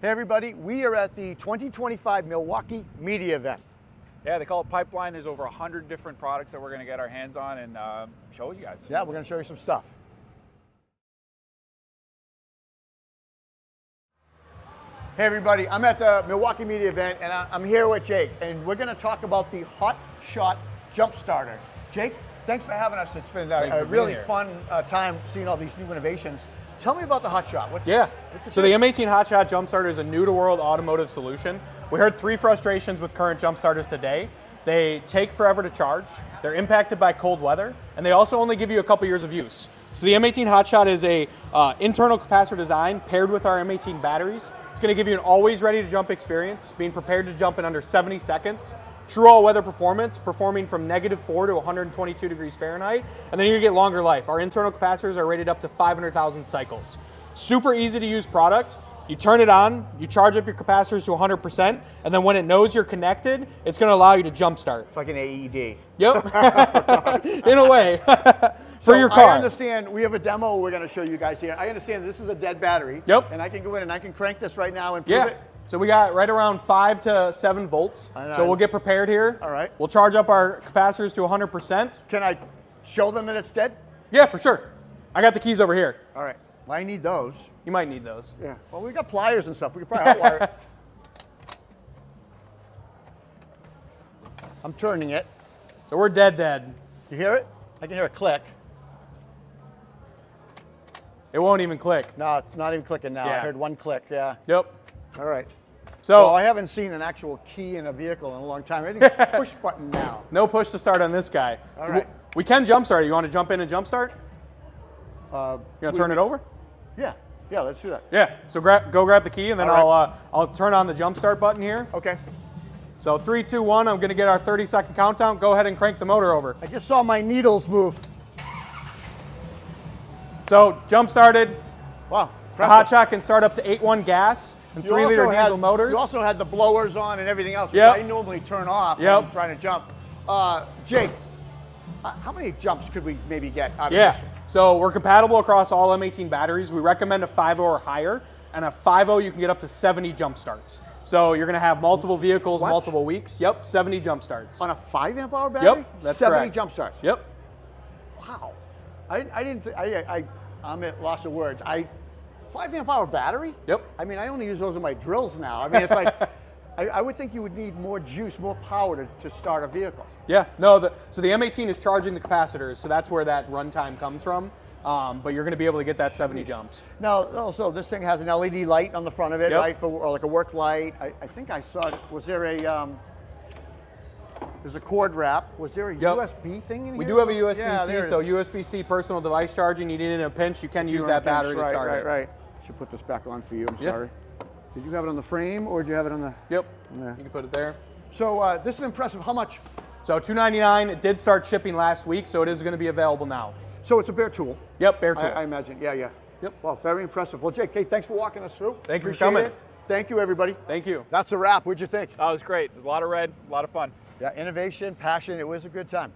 Hey everybody, we are at the 2025 Milwaukee Media Event. Yeah, they call it Pipeline. There's over 100 different products that we're going to get our hands on and show you guys. Yeah, we're going to show you some stuff. Hey everybody, I'm at the Milwaukee Media Event and I'm here with Jake and we're going to talk about the HOTSHOT Jump Starter. Jake, thanks for having us. It's been a really fun time seeing all these new innovations. Tell me about the HOTSHOT. What's so the M18 HOTSHOT Jump Starter is a new-to-world automotive solution. We heard 3 frustrations with current jump starters today. They take forever to charge, they're impacted by cold weather, and they also only give you a couple years of use. So the M18 HOTSHOT is a internal capacitor design paired with our M18 batteries. It's going to give you an always ready to jump experience, being prepared to jump in under 70 seconds. True all-weather performance, performing from -4 to 122 degrees Fahrenheit, and then you're gonna get longer life. Our internal capacitors are rated up to 500,000 cycles. Super easy to use product. You turn it on, you charge up your capacitors to 100%, and then when it knows you're connected, it's gonna allow you to jump start. It's like an AED. Yep, in a way, for your car. I understand, we have a demo we're gonna show you guys here. I understand this is a dead battery. Yep. And I can go in and I can crank this right now and prove it. So we got right around 5 to 7 volts. So we'll get prepared here. All right. We'll charge up our capacitors to 100%. Can I show them that it's dead? Yeah, for sure. I got the keys over here. All right. Well, I need those. You might need those. Yeah. Well, we got pliers and stuff. We could probably hotwire it. I'm turning it. So we're dead. You hear it? I can hear a click. It won't even click. No, it's not even clicking now. Yeah. I heard one click, yeah. Yep. All right. So well, I haven't seen an actual key in a vehicle in a long time. Everything's push button now. No push to start on this guy. All right. We can jump start. You want to jump in and jump start? You want to turn it over? Yeah. Yeah, let's do that. Yeah. So go grab the key, and then I'll turn on the jump start button here. Okay. So 3, 2, 1. I'm going to get our 30-second countdown. Go ahead and crank the motor over. I just saw my needles move. So jump started. Wow. The HOTSHOT can start up to 8.1 gas and 3-liter diesel motors. You also had the blowers on and everything else, which Yep. I normally turn off when I'm trying to jump. Jake, how many jumps could we maybe get out of this? So we're compatible across all M18 batteries. We recommend a 5.0 or higher, and a 5.0 you can get up to 70 jump starts. So you're going to have multiple vehicles, multiple weeks. Yep, 70 jump starts. On a 5 amp hour battery? Yep, that's 70 correct. jump starts? Yep. Wow. I'm at loss of words. 5 amp hour battery? Yep. I mean, I only use those in my drills now. I mean, it's like, I would think you would need more juice, more power to start a vehicle. Yeah, no, so the M18 is charging the capacitors, so that's where that runtime comes from. But you're going to be able to get that 70 jumps. Now, also, this thing has an LED light on the front of it, Yep. right? Or like a work light. I think I saw it. Was there there's a cord wrap. Was there a USB thing in here? We do have a USB-C, yeah, so USB-C personal device charging. You need it in a pinch, you can use that battery to start it. Right. Should put this back on for you, I'm sorry. Did you have it on the frame or did you have it on the? Yep, Yeah. you can put it there. So this is impressive. How much? So $299, it did start shipping last week, so it is going to be available now. So it's a bare tool. Yep, bare tool. I imagine, yeah. Yep. Well, very impressive. Well, Jake, hey, thanks for walking us through. Thank you for Appreciate coming. it. Thank you, everybody. Thank you. That's a wrap. What'd you think? That was great. It was a lot of red, a lot of fun. Yeah, innovation, passion. It was a good time.